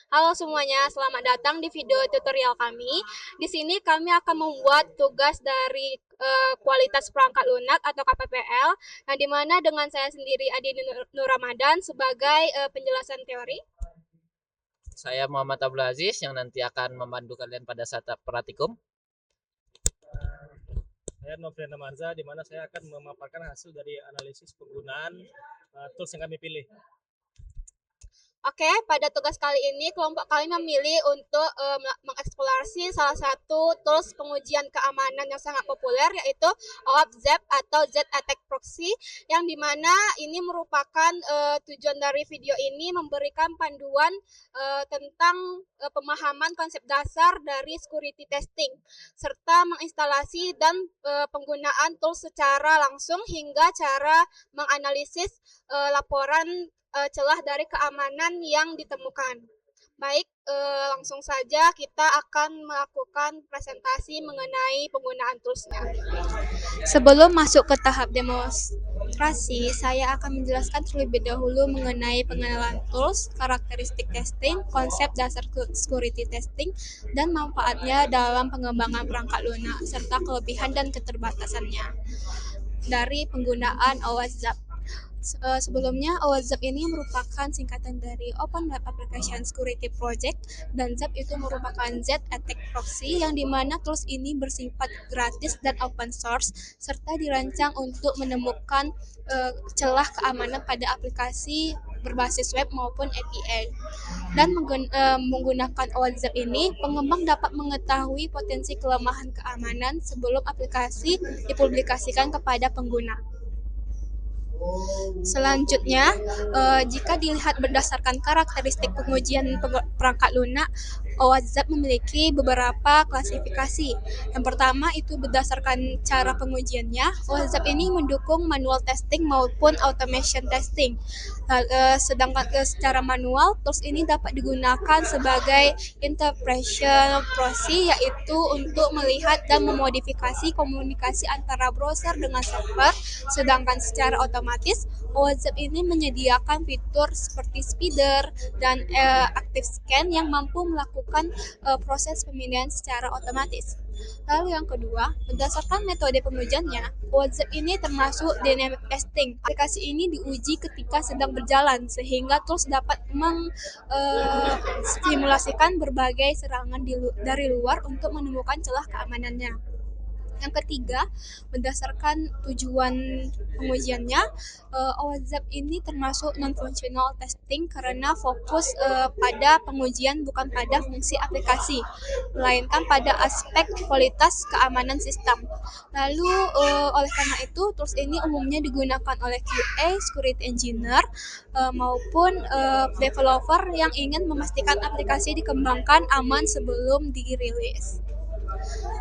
Halo semuanya, selamat datang di video tutorial kami. Di sini kami akan membuat tugas dari kualitas perangkat lunak atau KPPL, nah di mana dengan saya sendiri Adi Nur Ramadan sebagai penjelasan teori. Saya Muhammad Abdul Aziz yang nanti akan membantu kalian pada saat praktikum. Saya Novriana Marza, di mana saya akan memaparkan hasil dari analisis penggunaan tools yang kami pilih. Oke, pada tugas kali ini kelompok kami memilih untuk mengeksplorasi salah satu tools pengujian keamanan yang sangat populer, yaitu OAuth Zap atau Z Attack Proxy, yang dimana ini merupakan tujuan dari video ini memberikan panduan tentang pemahaman konsep dasar dari security testing, serta menginstalasi dan penggunaan tools secara langsung hingga cara menganalisis laporan celah dari keamanan yang ditemukan. Baik, langsung saja kita akan melakukan presentasi mengenai penggunaan toolsnya. Sebelum masuk ke tahap demonstrasi, saya akan menjelaskan terlebih dahulu mengenai pengenalan tools, karakteristik testing, konsep dasar security testing, dan manfaatnya dalam pengembangan perangkat lunak, serta kelebihan dan keterbatasannya dari penggunaan OWASP Zap. Sebelumnya, OWASP ini merupakan singkatan dari Open Web Application Security Project, dan ZAP itu merupakan Z Attack Proxy, yang dimana tools ini bersifat gratis dan open source, serta dirancang untuk menemukan celah keamanan pada aplikasi berbasis web maupun API. Dan menggunakan OWASP ini, pengembang dapat mengetahui potensi kelemahan keamanan sebelum aplikasi dipublikasikan kepada pengguna. Selanjutnya, jika dilihat berdasarkan karakteristik pengujian perangkat lunak, OWASP memiliki beberapa klasifikasi. Yang pertama itu berdasarkan cara pengujiannya. OWASP ini mendukung manual testing maupun automation testing. Sedangkan secara manual, tools ini dapat digunakan sebagai interpretation proxy, yaitu untuk melihat dan memodifikasi komunikasi antara browser dengan server. Sedangkan secara otomatis, OWASP ini menyediakan fitur seperti speeder dan active scan yang mampu melakukan proses pemilihan secara otomatis. Lalu yang kedua, berdasarkan metode pengujiannya, OWASP ini termasuk dynamic testing. Aplikasi ini diuji ketika sedang berjalan, sehingga tools dapat simulasikan berbagai serangan dari luar untuk menemukan celah keamanannya. Yang ketiga, berdasarkan tujuan pengujiannya, OWASP ini termasuk non-functional testing karena fokus pada pengujian bukan pada fungsi aplikasi, melainkan pada aspek kualitas keamanan sistem. Lalu, oleh karena itu, tools ini umumnya digunakan oleh QA, security engineer, maupun developer yang ingin memastikan aplikasi dikembangkan aman sebelum dirilis.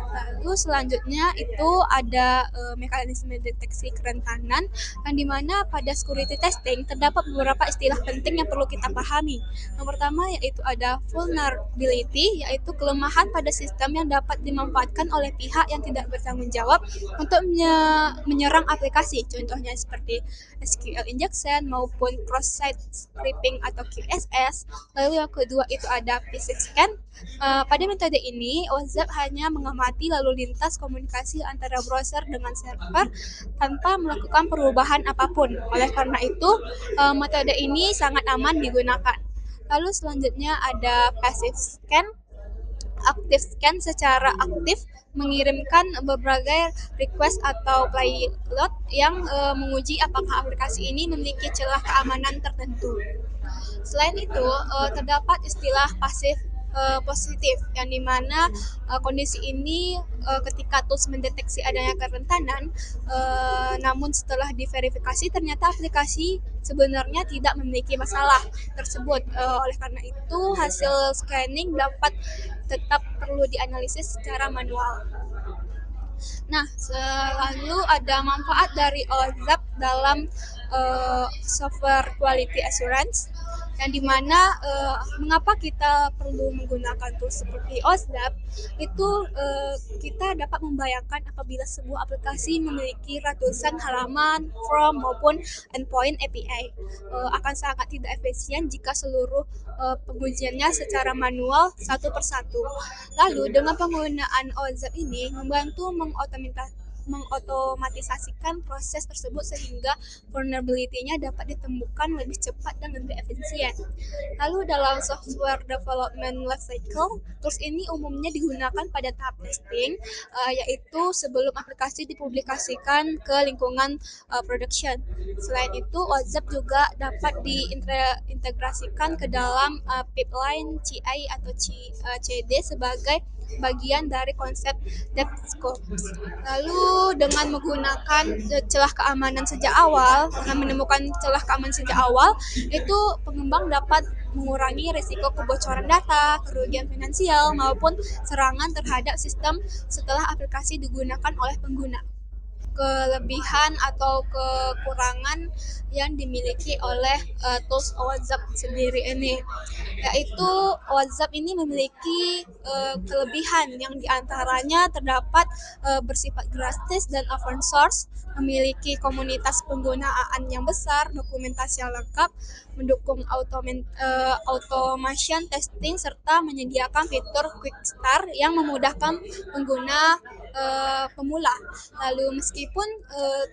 Lalu selanjutnya itu ada mekanisme deteksi kerentanan, yang dimana pada security testing terdapat beberapa istilah penting yang perlu kita pahami. Yang pertama yaitu ada vulnerability, yaitu kelemahan pada sistem yang dapat dimanfaatkan oleh pihak yang tidak bertanggung jawab untuk menyerang aplikasi. Contohnya seperti SQL injection maupun cross-site scripting atau QSS. Lalu yang kedua itu ada phishing scan. Pada metode ini, OWASP hanya mengamati lalu lintas komunikasi antara browser dengan server tanpa melakukan perubahan apapun. Oleh karena itu, metode ini sangat aman digunakan. Lalu selanjutnya ada passive scan. Active scan secara aktif mengirimkan berbagai request atau payload yang menguji apakah aplikasi ini memiliki celah keamanan tertentu. Selain itu, terdapat istilah pasif positif, yang dimana kondisi ini ketika tools mendeteksi adanya kerentanan, namun setelah diverifikasi ternyata aplikasi sebenarnya tidak memiliki masalah tersebut. Oleh karena itu, hasil scanning dapat tetap perlu dianalisis secara manual. Nah, lalu ada manfaat dari OWASP dalam software quality assurance. yang dimana mengapa kita perlu menggunakan tools seperti OSDAP itu kita dapat membayangkan apabila sebuah aplikasi memiliki ratusan halaman, form maupun endpoint API akan sangat tidak efisien jika seluruh pengujiannya secara manual satu persatu. Lalu dengan penggunaan OSDAP ini membantu mengotomatisasikan proses tersebut sehingga vulnerability-nya dapat ditemukan lebih cepat dan lebih efisien. Lalu dalam software development lifecycle, tools ini umumnya digunakan pada tahap testing, yaitu sebelum aplikasi dipublikasikan ke lingkungan production. Selain itu, WhatsApp juga dapat diintegrasikan ke dalam pipeline CI atau CD sebagai bagian dari konsep DevScope. Lalu dengan menggunakan celah keamanan sejak awal, dengan menemukan celah keamanan sejak awal, itu pengembang dapat mengurangi risiko kebocoran data, kerugian finansial, maupun serangan terhadap sistem setelah aplikasi digunakan oleh pengguna. Kelebihan atau kekurangan yang dimiliki oleh tools WhatsApp sendiri ini, yaitu WhatsApp ini memiliki kelebihan yang diantaranya terdapat bersifat gratis dan open source, memiliki komunitas penggunaan yang besar, dokumentasi yang lengkap, mendukung automation testing, serta menyediakan fitur quick start yang memudahkan pengguna pemula. Lalu meskipun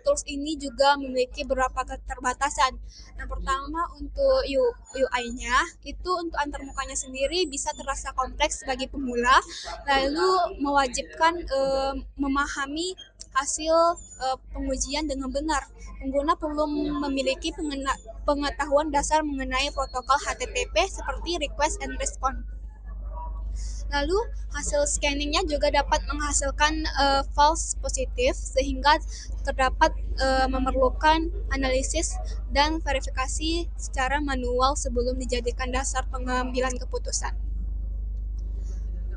tools ini juga memiliki beberapa keterbatasan. Yang pertama untuk UI-nya, itu untuk antarmukanya sendiri bisa terasa kompleks bagi pemula, lalu mewajibkan memahami hasil pengujian dengan benar. Pengguna perlu memiliki pengetahuan dasar mengenai protokol HTTP seperti request and response. Lalu hasil scanningnya juga dapat menghasilkan false positif sehingga terdapat memerlukan analisis dan verifikasi secara manual sebelum dijadikan dasar pengambilan keputusan.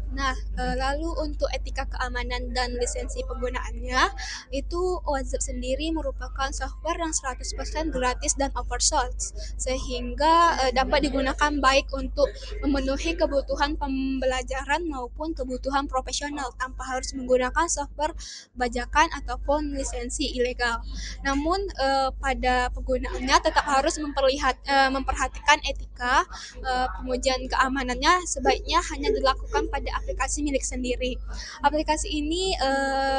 Nah, lalu untuk etika keamanan dan lisensi penggunaannya, itu WhatsApp sendiri merupakan software yang 100% gratis dan open source, sehingga dapat digunakan baik untuk memenuhi kebutuhan pembelajaran maupun kebutuhan profesional tanpa harus menggunakan software bajakan ataupun lisensi ilegal. Namun pada penggunaannya tetap harus memperhatikan etika, pengujian keamanannya sebaiknya hanya dilakukan pada aplikasi milik sendiri. Aplikasi ini,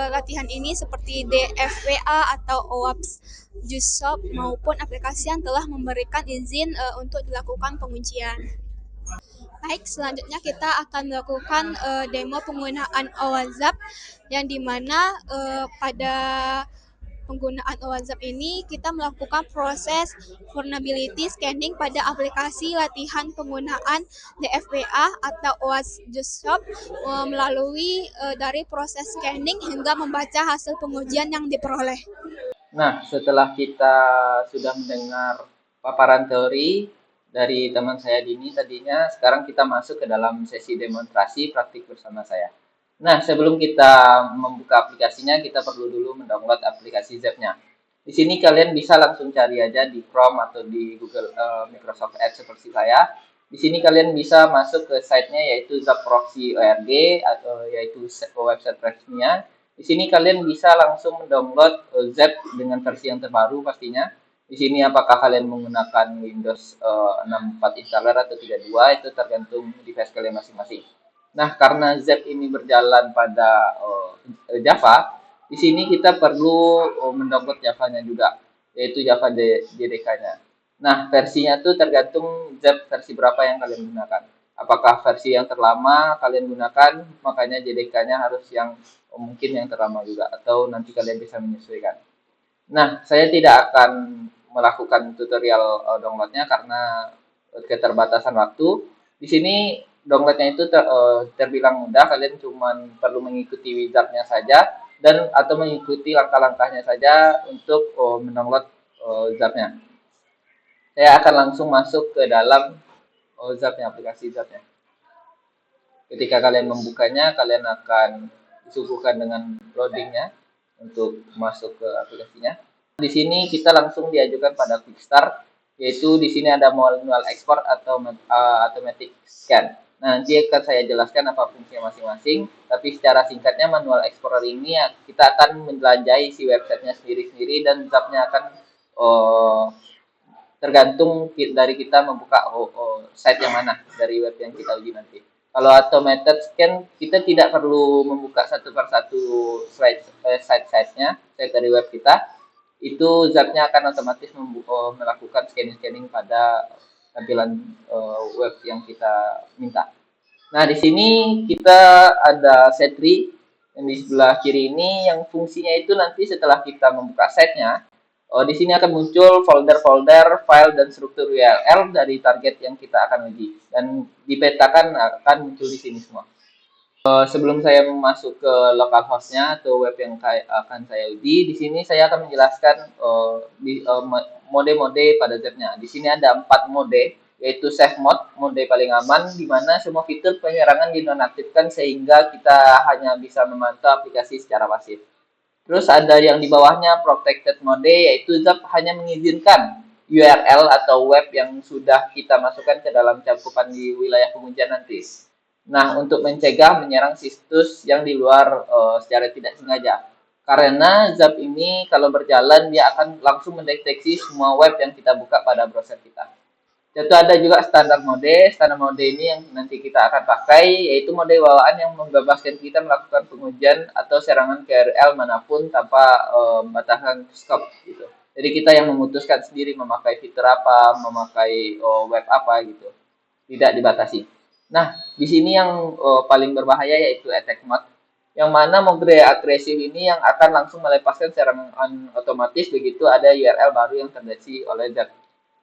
latihan ini seperti DFWA atau OWASP JUSOP maupun aplikasi yang telah memberikan izin untuk dilakukan pengujian. Baik, selanjutnya kita akan melakukan demo penggunaan WhatsApp yang dimana pada penggunaan WhatsApp ini kita melakukan proses vulnerability scanning pada aplikasi latihan penggunaan DFWA atau OWASP JUSOP melalui dari proses scanning hingga membaca hasil pengujian yang diperoleh. Nah, setelah kita sudah mendengar paparan teori dari teman saya Dini tadinya, sekarang kita masuk ke dalam sesi demonstrasi praktik bersama saya. Nah, sebelum kita membuka aplikasinya, kita perlu dulu mendownload aplikasi Zap-nya. Di sini kalian bisa langsung cari aja di Chrome atau di Google Microsoft Edge seperti saya. Di sini kalian bisa masuk ke site-nya yaitu zapproxy.org atau yaitu website resminya. Di sini kalian bisa langsung mendownload Zap dengan versi yang terbaru pastinya. Di sini apakah kalian menggunakan Windows 64 installer atau 32 itu tergantung device kalian masing-masing. Nah, karena Zap ini berjalan pada Java, di sini kita perlu mendownload Java-nya juga, yaitu Java JDK-nya. Nah, versinya tuh tergantung Zap versi berapa yang kalian gunakan. Apakah versi yang terlama kalian gunakan, makanya JDK-nya harus yang mungkin yang terlama juga, atau nanti kalian bisa menyesuaikan. Nah, saya tidak akan melakukan tutorial downloadnya karena keterbatasan waktu. Di sini downloadnya itu terbilang mudah, kalian cuma perlu mengikuti wizardnya saja dan atau mengikuti langkah-langkahnya saja untuk mendownload Zapnya. Saya akan langsung masuk ke dalam Zapnya, aplikasi Zapnya. Ketika kalian membukanya, kalian akan disuguhkan dengan loadingnya untuk masuk ke aplikasinya. Di sini kita langsung diajukan pada quick start. yaitu di sini ada manual export atau automatic scan. Nah, nanti akan saya jelaskan apa fungsinya masing-masing, tapi secara singkatnya manual explorer ini ya, kita akan menjelajahi si websitenya sendiri-sendiri dan zapnya akan uh, tergantung dari kita membuka site yang mana dari web yang kita uji nanti. Kalau automated scan, kita tidak perlu membuka satu persatu site-nya, site dari web kita. Itu zapnya akan otomatis melakukan scanning-scanning pada tampilan web yang kita minta. Nah, di sini kita ada set tree yang di sebelah kiri ini yang fungsinya itu nanti setelah kita membuka site-nya, di sini akan muncul folder-folder, file, dan struktur URL dari target yang kita akan uji. Dan dipetakan akan muncul di sini semua. Sebelum saya masuk ke localhost-nya atau web yang akan saya uji, di sini saya akan menjelaskan mode-mode pada Z-nya. Di sini ada 4 mode, yaitu safe mode paling aman, di mana semua fitur penyerangan dinonaktifkan sehingga kita hanya bisa memantau aplikasi secara pasif. Terus ada yang di bawahnya protected mode, yaitu ZAP hanya mengizinkan URL atau web yang sudah kita masukkan ke dalam cakupan di wilayah pengujian nanti. Nah, untuk mencegah menyerang situs yang di luar secara tidak sengaja. Karena ZAP ini kalau berjalan dia akan langsung mendeteksi semua web yang kita buka pada browser kita. Tentu ada juga standar mode. Standar mode ini yang nanti kita akan pakai, yaitu mode bawaan yang membebaskan kita melakukan pengujian atau serangan ke URL manapun tanpa batasan scope gitu. Jadi kita yang memutuskan sendiri memakai fitur apa, memakai web apa gitu. Tidak dibatasi. Nah, di sini yang paling berbahaya yaitu attack mode, yang mana mode agresif ini yang akan langsung melepaskan serangan otomatis begitu ada URL baru yang terdeteksi oleh ZAP.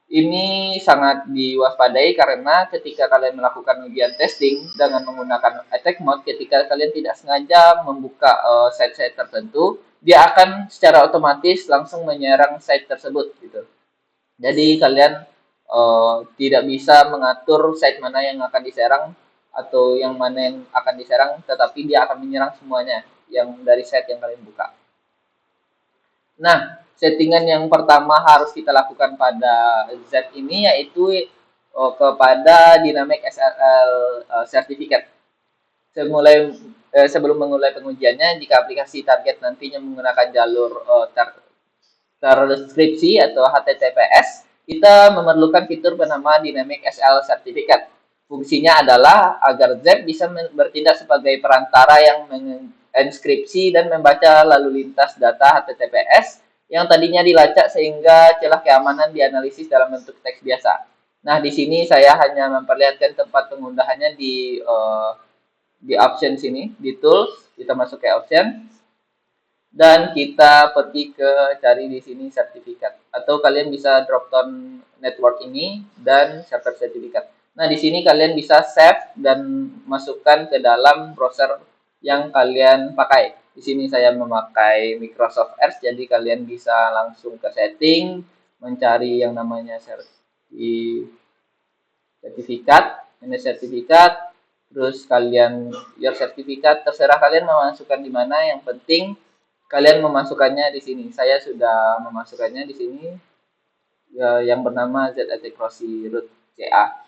Ini sangat diwaspadai karena ketika kalian melakukan ujian testing dengan menggunakan attack mode, ketika kalian tidak sengaja membuka site-site tertentu, dia akan secara otomatis langsung menyerang site tersebut gitu. Jadi kalian tidak bisa mengatur site mana yang akan diserang atau yang mana yang akan diserang, tetapi dia akan menyerang semuanya yang dari site yang kalian buka. Nah, settingan yang pertama harus kita lakukan pada Z ini yaitu kepada Dynamic SSL Certificate. Sebelum memulai pengujiannya, jika aplikasi target nantinya menggunakan jalur terskripsi atau HTTPS, kita memerlukan fitur bernama Dynamic SSL Certificate. Fungsinya adalah agar Z bisa bertindak sebagai perantara yang menginskripsi dan membaca lalu lintas data HTTPS yang tadinya dilacak sehingga celah keamanan dianalisis dalam bentuk teks biasa. Nah, di sini saya hanya memperlihatkan tempat pengundahannya di option sini, di tools, kita masuk ke option. Dan kita pergi ke cari di sini sertifikat, atau kalian bisa drop down network ini dan server sertifikat. Nah, di sini kalian bisa save dan masukkan ke dalam browser yang kalian pakai. Di sini saya memakai Microsoft Edge, jadi kalian bisa langsung ke setting, mencari yang namanya sertifikat, ini sertifikat, terus kalian your sertifikat, terserah kalian memasukkan di mana, yang penting kalian memasukkannya di sini. Saya sudah memasukkannya di sini yang bernama ZAT Crossy Root CA.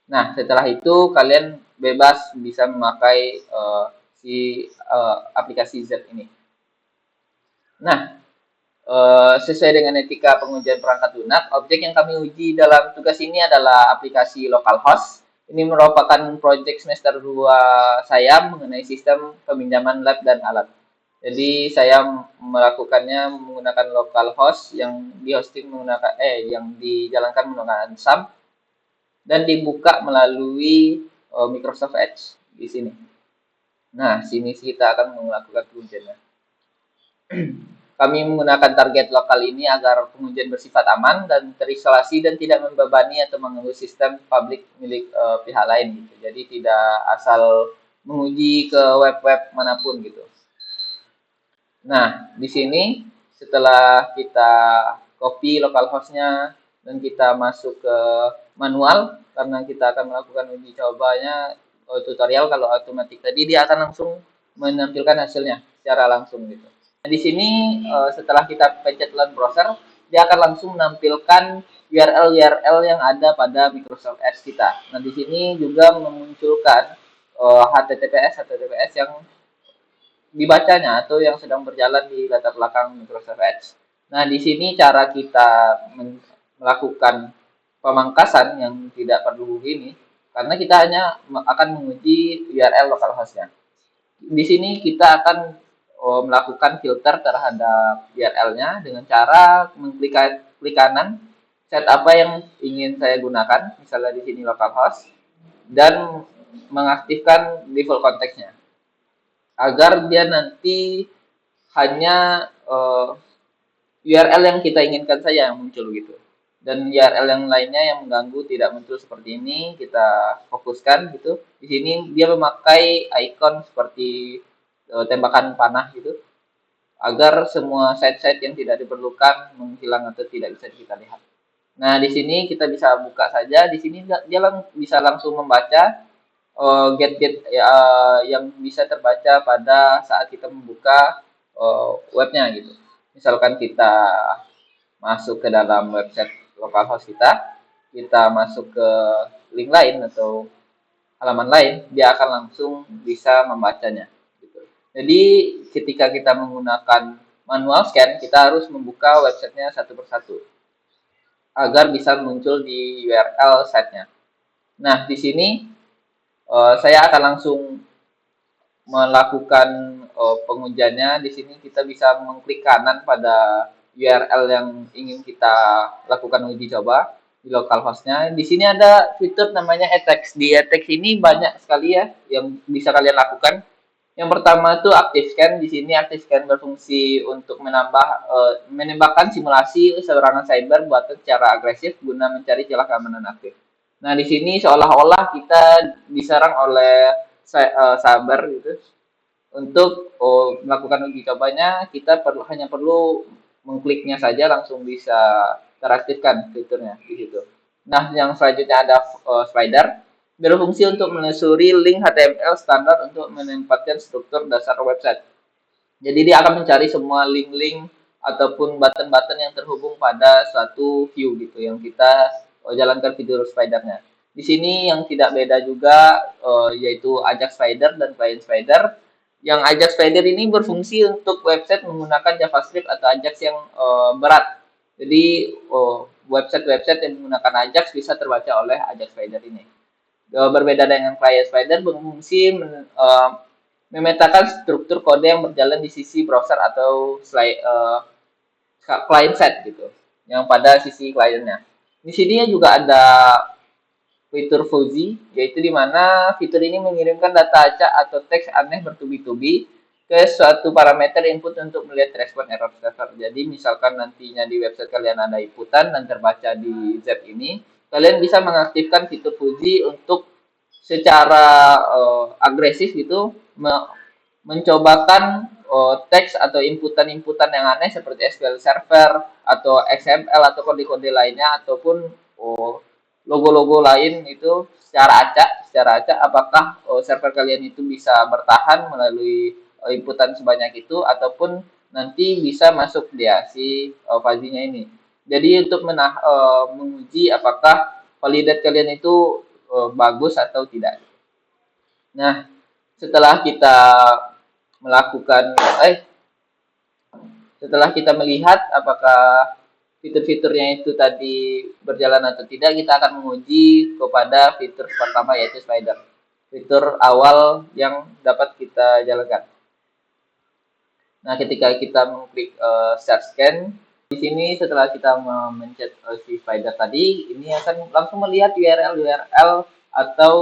Nah, setelah itu kalian bebas bisa memakai aplikasi Z ini. Nah, sesuai dengan etika pengujian perangkat lunak, objek yang kami uji dalam tugas ini adalah aplikasi localhost. Ini merupakan proyek semester 2 saya mengenai sistem peminjaman lab dan alat. Jadi saya melakukannya menggunakan localhost yang dijalankan menggunakan SAM dan dibuka melalui Microsoft Edge di sini. Nah, sini kita akan melakukan pengujiannya. Kami menggunakan target lokal ini agar pengujian bersifat aman dan terisolasi dan tidak membebani atau mengganggu sistem publik milik pihak lain gitu. Jadi tidak asal menguji ke web-web manapun gitu. Nah, di sini setelah kita copy localhost-nya dan kita masuk ke manual, karena kita akan melakukan uji cobanya tutorial, kalau otomatis tadi dia akan langsung menampilkan hasilnya secara langsung gitu. Nah, di sini setelah kita pencet launch browser, dia akan langsung menampilkan URL-URL yang ada pada Microsoft Edge kita. Nah, di sini juga memunculkan HTTPS yang dibacanya atau yang sedang berjalan di latar belakang Microsoft Edge. Nah, di sini cara kita melakukan pemangkasan yang tidak perlu ini, karena kita hanya akan menguji URL localhost-nya. Di sini kita akan melakukan filter terhadap URL-nya dengan cara klik kanan, set apa yang ingin saya gunakan, misalnya di sini localhost, dan mengaktifkan default konteksnya agar dia nanti hanya URL yang kita inginkan saja yang muncul gitu. Dan URL yang lainnya yang mengganggu tidak muncul seperti ini, kita fokuskan gitu. Di sini dia memakai icon seperti tembakan panah gitu, agar semua site-site yang tidak diperlukan menghilang atau tidak bisa kita lihat. Nah, di sini kita bisa buka saja. Di sini dia bisa langsung membaca get yang bisa terbaca pada saat kita membuka webnya gitu. Misalkan kita masuk ke dalam website localhost kita masuk ke link lain atau halaman lain, dia akan langsung bisa membacanya. Gitu. Jadi ketika kita menggunakan manual scan, kita harus membuka websitenya satu persatu agar bisa muncul di URL site-nya. Nah, di sini saya akan langsung melakukan pengujiannya. Di sini kita bisa mengklik kanan pada URL yang ingin kita lakukan uji coba di localhost-nya. Di sini ada fitur namanya attacks. Di attacks ini banyak sekali ya yang bisa kalian lakukan. Yang pertama itu active scan. Di sini active scan berfungsi untuk menembakkan simulasi serangan cyber buatan secara agresif guna mencari celah keamanan aktif. Nah, di sini seolah-olah kita diserang oleh cyber gitu. Untuk melakukan uji cobanya, kita hanya perlu mengkliknya saja langsung bisa teraktifkan fiturnya di situ. Nah, yang selanjutnya ada spider, berfungsi untuk menelusuri link HTML standar untuk menempatkan struktur dasar website. Jadi dia akan mencari semua link-link ataupun button-button yang terhubung pada suatu view gitu yang kita jalankan fitur spidernya. Di sini yang tidak beda juga yaitu Ajax Spider dan Client Spider. Yang Ajax Spider ini berfungsi untuk website menggunakan JavaScript atau Ajax yang berat. Jadi website-website yang menggunakan Ajax bisa terbaca oleh Ajax Spider ini. Berbeda dengan Client Spider berfungsi memetakan struktur kode yang berjalan di sisi browser atau client side gitu, yang pada sisi kliennya. Di sini juga ada fitur fuzzy, yaitu di mana fitur ini mengirimkan data acak atau teks aneh bertubi-tubi ke suatu parameter input untuk melihat respon error server. Jadi misalkan nantinya di website kalian ada inputan dan terbaca di Z ini, kalian bisa mengaktifkan fitur fuzzy untuk secara agresif gitu mencobakan teks atau inputan-inputan yang aneh seperti SQL Server atau XML atau kode-kode lainnya ataupun logo-logo lain itu secara acak apakah server kalian itu bisa bertahan melalui inputan sebanyak itu ataupun nanti bisa masuk dia si fuzzy-nya ini. Jadi untuk menguji apakah validat kalian itu bagus atau tidak. Nah, setelah kita melihat apakah fitur-fiturnya itu tadi berjalan atau tidak, kita akan menguji kepada fitur pertama yaitu spider. Fitur awal yang dapat kita jalankan. Nah, ketika kita mengklik search scan, di sini setelah kita mencet si spider tadi, ini akan langsung melihat URL atau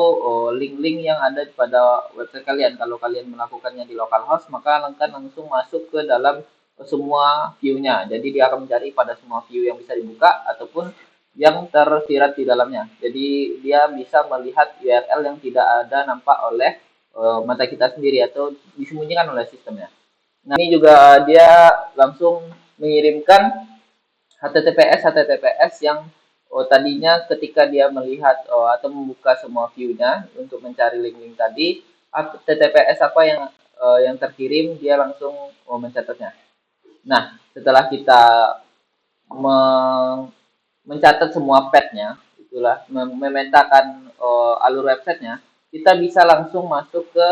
link-link yang ada pada website kalian. Kalau kalian melakukannya di localhost, maka akan langsung masuk ke dalam semua view-nya. Jadi dia akan mencari pada semua view yang bisa dibuka ataupun yang tersirat di dalamnya. Jadi dia bisa melihat URL yang tidak ada nampak oleh mata kita sendiri atau disembunyikan oleh sistemnya. Nah, ini juga dia langsung mengirimkan HTTPS yang tadinya ketika dia melihat atau membuka semua view-nya untuk mencari link-link tadi, HTTPS apa yang terkirim dia langsung mencatatnya. Nah, setelah kita mencatat semua path-nya, itulah memetakan alur websitenya, kita bisa langsung masuk ke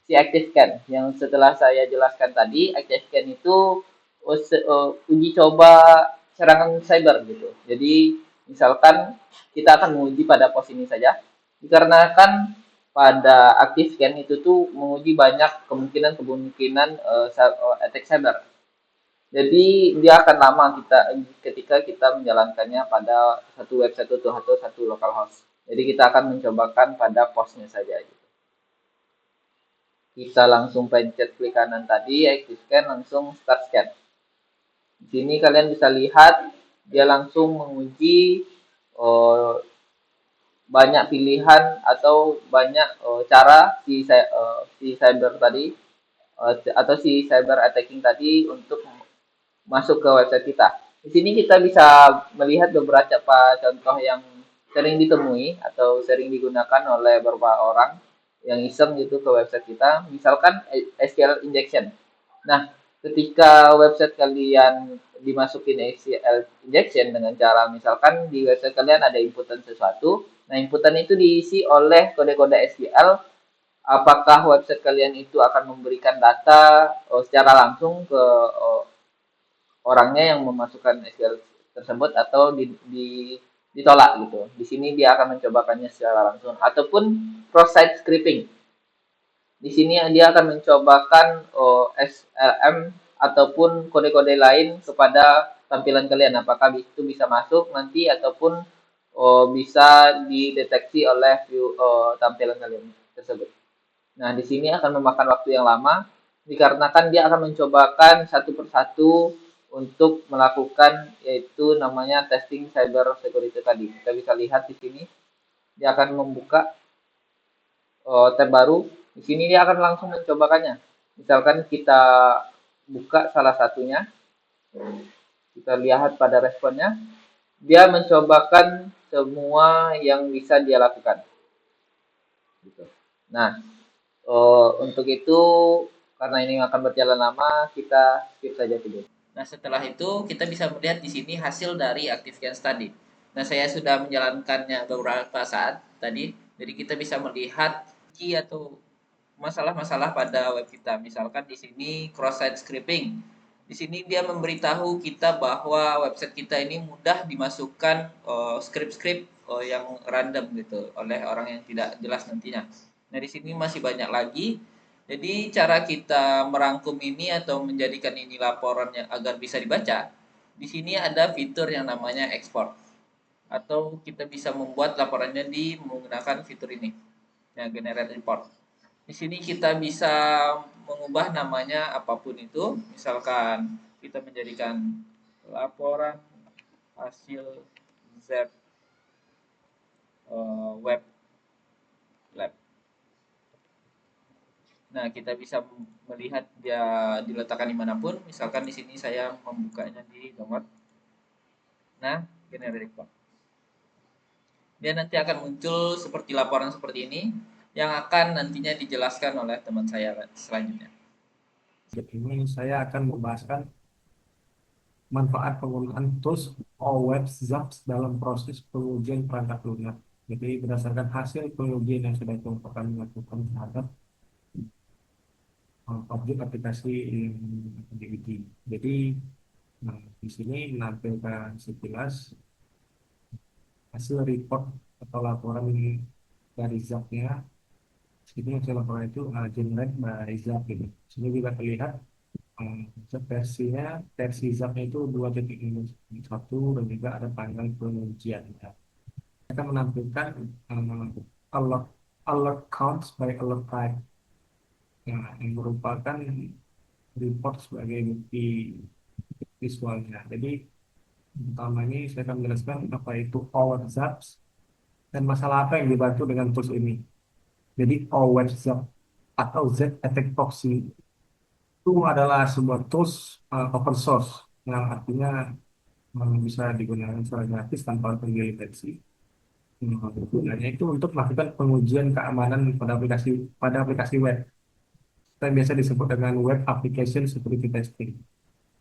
si ActiveScan yang setelah saya jelaskan tadi. ActiveScan itu uji coba serangan cyber gitu. Jadi misalkan kita akan menguji pada pos ini saja, dikarenakan pada ActiveScan itu tuh menguji banyak kemungkinan attack cyber. Jadi dia akan lama ketika kita menjalankannya pada satu website atau satu localhost. Jadi kita akan mencobakan pada postnya saja. Kita langsung pencet klik kanan tadi, active scan, langsung start scan. Di sini kalian bisa lihat dia langsung menguji banyak pilihan atau banyak cara si cyber tadi atau si cyber attacking tadi untuk masuk ke website kita. Di sini kita bisa melihat beberapa contoh yang sering ditemui atau sering digunakan oleh beberapa orang yang iseng gitu ke website kita. Misalkan SQL injection. Nah, ketika website kalian dimasukin SQL injection dengan cara misalkan di website kalian ada inputan sesuatu. Nah, inputan itu diisi oleh kode-kode SQL. Apakah website kalian itu akan memberikan data secara langsung ke orangnya yang memasukkan SQL tersebut atau ditolak gitu. Di sini dia akan mencobakannya secara langsung ataupun cross-site scripting. Di sini dia akan mencobakan SLM ataupun kode-kode lain kepada tampilan kalian. Apakah itu bisa masuk nanti ataupun bisa dideteksi oleh tampilan kalian tersebut. Nah, di sini akan memakan waktu yang lama dikarenakan dia akan mencobakan satu persatu untuk melakukan yaitu namanya testing cyber security tadi. Kita bisa lihat di sini dia akan membuka tab baru. Di sini dia akan langsung mencobakannya. Misalkan kita buka salah satunya, kita lihat pada responnya, dia mencobakan semua yang bisa dia lakukan. Nah, untuk itu karena ini akan berjalan lama, kita skip saja dulu. Nah, setelah itu kita bisa melihat di sini hasil dari ActiveScan Study. Nah, saya sudah menjalankannya beberapa saat tadi, jadi kita bisa melihat key atau masalah-masalah pada web kita. Misalkan di sini cross-site scripting. Di sini dia memberitahu kita bahwa website kita ini mudah dimasukkan script-script yang random gitu oleh orang yang tidak jelas nantinya. Nah, di sini masih banyak lagi. Jadi cara kita merangkum ini atau menjadikan ini laporan yang agar bisa dibaca, di sini ada fitur yang namanya export. Atau kita bisa membuat laporannya menggunakan fitur ini, yang generate report. Di sini kita bisa mengubah namanya apapun itu, misalkan kita menjadikan laporan hasil Z web lab. Nah, kita bisa melihat dia diletakkan dimanapun. Misalkan di sini saya membukanya di download. Nah, generate report. Dia nanti akan muncul seperti laporan seperti ini yang akan nantinya dijelaskan oleh teman saya selanjutnya. Ini saya akan membahaskan manfaat penggunaan tools OWeb Zaps dalam proses pengujian perangkat lunak. Jadi berdasarkan hasil pengujian yang sudah kami lakukan terhadap objek aplikasi yang diuji. Jadi di sini menampilkan sekilas hasil report atau laporan dari Zap-nya. Ini hasil laporan itu generate by Zap gitu. Sini juga terlihat versi Zap-nya itu 2.1 dan juga ada tanggal pengujian. Kita menampilkan alert counts by alert type, yang merupakan report sebagai bukti visualnya. Jadi pertama ini saya akan menjelaskan apa itu OWeb Zaps dan masalah apa yang dibantu dengan tools ini. Jadi OWeb Zap atau Z Attack Proxy itu adalah sebuah tools open source yang artinya bisa digunakan secara gratis tanpa pergi lisensi. Gunanya itu untuk melakukan pengujian keamanan pada aplikasi web. Yang biasa disebut dengan web application security testing.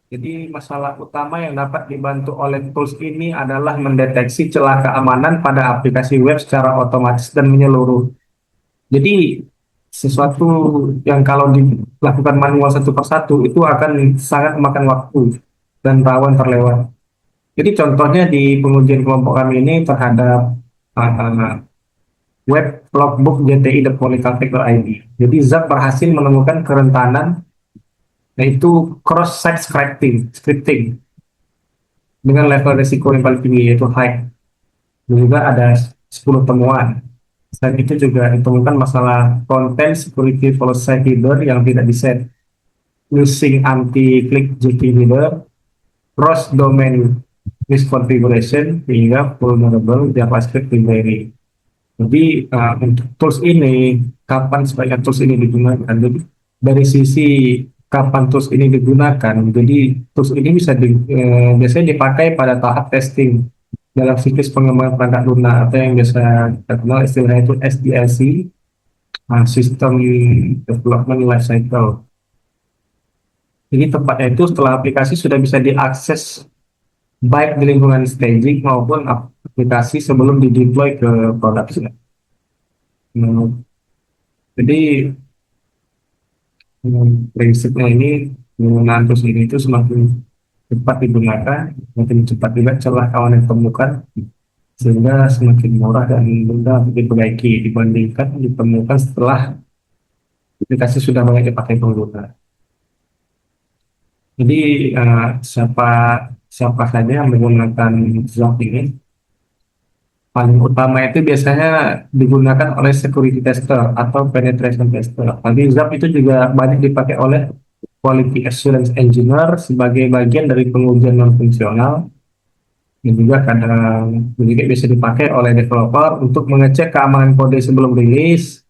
Jadi masalah utama yang dapat dibantu oleh tools ini adalah mendeteksi celah keamanan pada aplikasi web secara otomatis dan menyeluruh. Jadi sesuatu yang kalau dilakukan manual satu persatu itu akan sangat memakan waktu dan rawan terlewat. Jadi contohnya di pengujian kelompok kami ini terhadap uh, web logbook jti.polycaltech.id. Jadi ZAP berhasil menemukan kerentanan yaitu cross-site scripting dengan level risiko yang paling tinggi yaitu high. Dan juga ada 10 temuan. Selain itu juga ditemukan masalah content security policy header yang tidak diset, using anti-click JT header, cross domain misconfiguration, hingga vulnerable JavaScript library. Jadi untuk tools ini, kapan sebaiknya tools ini digunakan? Jadi dari sisi kapan tools ini digunakan, jadi tools ini biasanya dipakai pada tahap testing dalam siklus pengembangan perangkat lunak atau yang biasa kita kenal istilahnya itu SDLC, System Development Lifecycle. Jadi tepatnya itu setelah aplikasi sudah bisa diakses baik di lingkungan staging maupun aplikasi sebelum dideploy ke production. Jadi prinsipnya ini penggunaan tools ini itu semakin cepat digunakan, semakin cepat juga celah kawan yang ditemukan, sehingga semakin murah dan mudah untuk diperbaiki dibandingkan ditemukan setelah aplikasi sudah banyak dipakai pengguna. Jadi siapa siapa saja yang menggunakan Zoom ini, paling utama itu biasanya digunakan oleh security tester atau penetration tester. Tapi ZAP itu juga banyak dipakai oleh quality assurance engineer sebagai bagian dari pengujian non fungsional, dan juga kadang juga bisa dipakai oleh developer untuk mengecek keamanan kode sebelum rilis.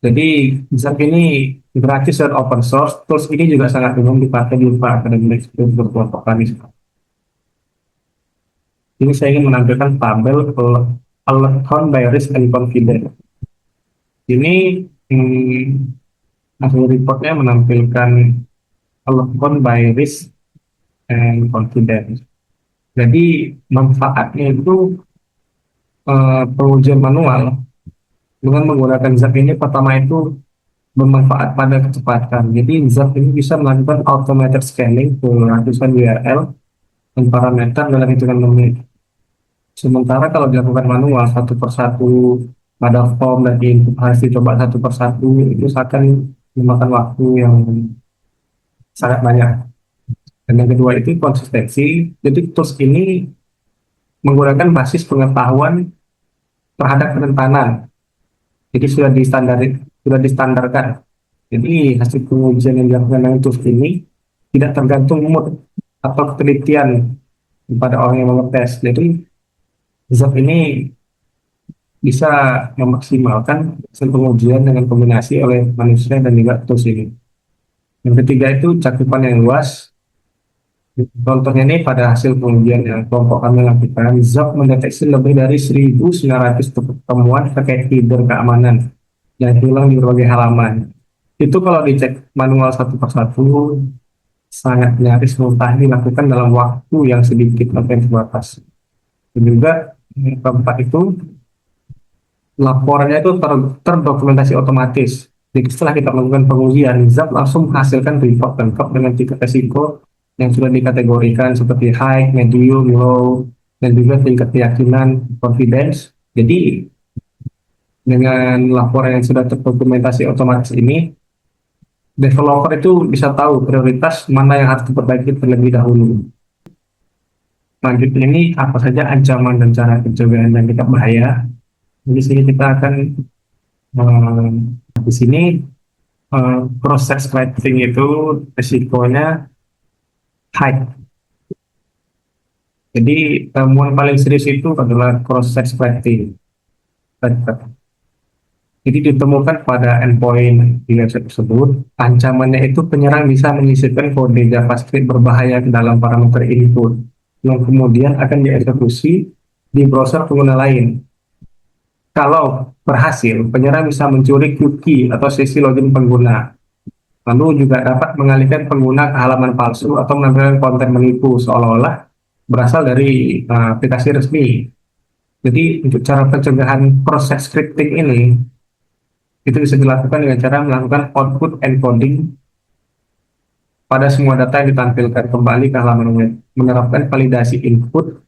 Jadi ZAP ini gratis dan open source. Tools ini juga sangat umum dipakai di akademik untuk kelompok kami. Ini saya ingin menampilkan tabel alert count by risk and confidence. Ini hasil reportnya menampilkan alert count by risk and confidence. Jadi manfaatnya itu pengujian manual dengan menggunakan ZAP ini pertama itu bermanfaat pada kecepatan. Jadi ZAP ini bisa melakukan automated scanning ke ratusan URL dan parameter dalam hitungan menit. Sementara kalau dilakukan manual satu persatu pada form dan input harus dicoba satu persatu, itu akan memakan waktu yang sangat banyak. Dan yang kedua itu konsistensi. Jadi tools ini menggunakan basis pengetahuan terhadap kerentanan. Jadi sudah distandarkan. Jadi hasil pengujian yang dilakukan dengan tools ini tidak tergantung mood atau ketelitian pada orang yang mengetes. Jadi ZAP ini bisa memaksimalkan hasil pengujian dengan kombinasi oleh manusia dan juga tools ini. Yang ketiga itu cakupan yang luas. Contohnya ini pada hasil pengujian yang kelompok kami lakukan, ZAP mendeteksi lebih dari 1.900 temuan terkait header keamanan yang hilang di berbagai halaman. Itu kalau dicek manual satu persatu, sangat nyaris mustahil dilakukan dalam waktu yang sedikit atau yang terbatas. Dan juga yang keempat itu laporannya itu terdokumentasi otomatis. Jadi setelah kita melakukan pengujian, ZAP langsung menghasilkan report lengkap dengan tingkat resiko yang sudah dikategorikan seperti high, medium, low, dan juga tingkat keyakinan, confidence. Jadi dengan laporan yang sudah terdokumentasi otomatis ini, developer itu bisa tahu prioritas mana yang harus diperbaiki terlebih dahulu. Selanjutnya ini apa saja ancaman dan cara pencegahan yang kita bahaya. Di sini kita akan di sini proses scripting itu risikonya high. Jadi temuan paling serius itu adalah proses scripting. Jadi ditemukan pada endpoint di website tersebut, ancamannya itu penyerang bisa menyisipkan kode JavaScript berbahaya ke dalam parameter input yang kemudian akan dieksekusi di browser pengguna lain. Kalau berhasil, penyerang bisa mencuri cookie atau sesi login pengguna. Lalu juga dapat mengalihkan pengguna ke halaman palsu atau menampilkan konten menipu seolah-olah berasal dari aplikasi resmi. Jadi untuk cara pencegahan proses scripting ini itu bisa dilakukan dengan cara melakukan output encoding pada semua data yang ditampilkan kembali ke halaman web, menerapkan validasi input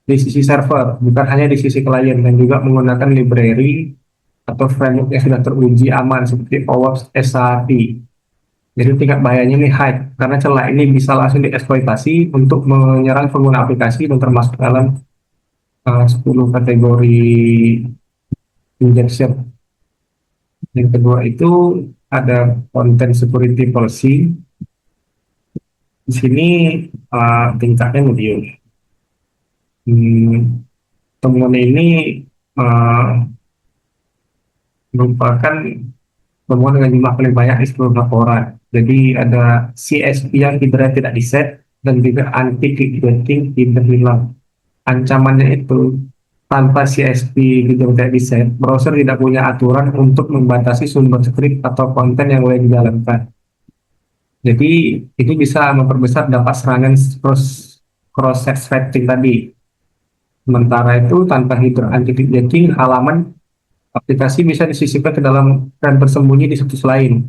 di sisi server, bukan hanya di sisi klien, dan juga menggunakan library atau framework yang sudah teruji aman seperti OWASP SAP. Jadi tingkat bahayanya ini high, karena celah ini bisa langsung dieksploitasi untuk menyerang pengguna aplikasi dan termasuk dalam 10 kategori injection. Yang kedua itu ada content security policy. Di sini tingkatnya medium. Temuan ini merupakan temuan dengan jumlah paling banyak di seluruh laporan. Jadi ada CSP yang hidra tidak diset dan juga anti clickbaiting hidra hilang. Ancamannya itu tanpa CSP hidra tidak diset, browser tidak punya aturan untuk membatasi sumber script atau konten yang boleh dijalankan. Jadi itu bisa memperbesar dampak serangan cross-site threading tadi. Sementara itu tanpa hidra anti clickbaiting, halaman aplikasi bisa disisipkan ke dalam dan bersembunyi di situs lain.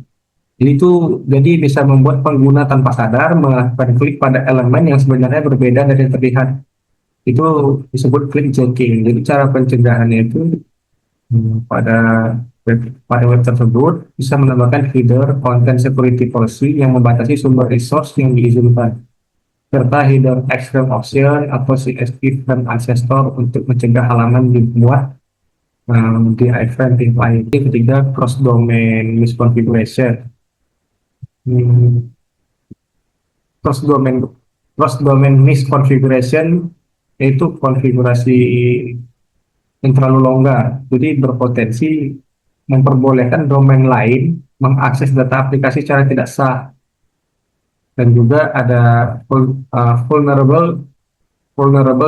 Jadi bisa membuat pengguna tanpa sadar melakukan klik pada elemen yang sebenarnya berbeda dari yang terlihat. Itu disebut clickjacking. Jadi cara pencegahannya itu pada web tersebut bisa menambahkan header content security policy yang membatasi sumber resource yang diizinkan, serta header extreme option atau CSP from ancestor untuk mencegah halaman dibuat di event yang lain. Yang ketiga, cross domain misconfiguration. Cross domain misconfiguration yaitu konfigurasi yang terlalu longgar, jadi berpotensi memperbolehkan domain lain mengakses data aplikasi secara tidak sah. Dan juga ada vulnerable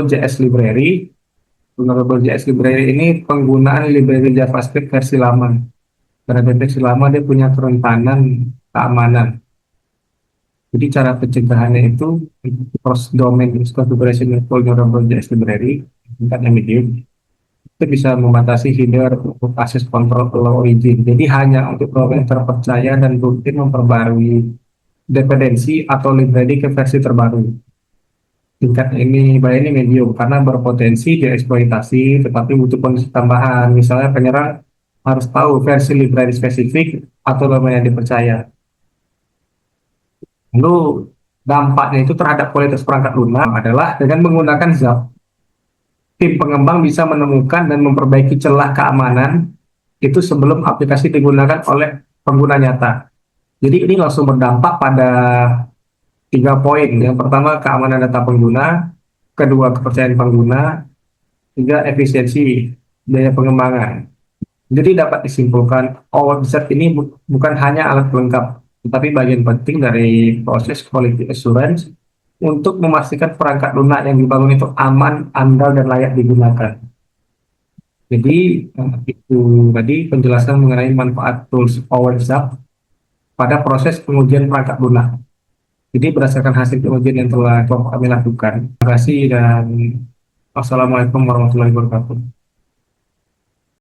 JS library. Vulnerable JS library ini penggunaan library JavaScript versi lama. Karena versi lama dia punya kerentanan keamanan. Jadi cara pencegahannya itu cross domain configuration vulnerable JS library tingkatnya medium. Itu bisa membatasi header untuk akses kontrol allow origin. Jadi hanya untuk domain terpercaya dan rutin memperbarui dependensi atau library ke versi terbaru. Tingkat ini bahaya ini medium karena berpotensi dieksploitasi, tetapi butuh kondisi tambahan. Misalnya penyerang harus tahu versi library spesifik atau domain yang dipercaya. Lalu dampaknya itu terhadap kualitas perangkat lunak adalah dengan menggunakan ZAP, tim pengembang bisa menemukan dan memperbaiki celah keamanan itu sebelum aplikasi digunakan oleh pengguna nyata. Jadi ini langsung berdampak pada 3 poin. Yang pertama, keamanan data pengguna, kedua, kepercayaan pengguna, tiga, efisiensi biaya pengembangan. Jadi dapat disimpulkan, OWASP ini bukan hanya alat pelengkap, tetapi bagian penting dari proses quality assurance untuk memastikan perangkat lunak yang dibangun itu aman, andal, dan layak digunakan. Jadi itu tadi penjelasan mengenai manfaat tools OWASP pada proses pengujian perangkat lunak. Jadi berdasarkan hasil pengujian yang telah kami lakukan. Terima kasih dan wassalamualaikum warahmatullahi wabarakatuh.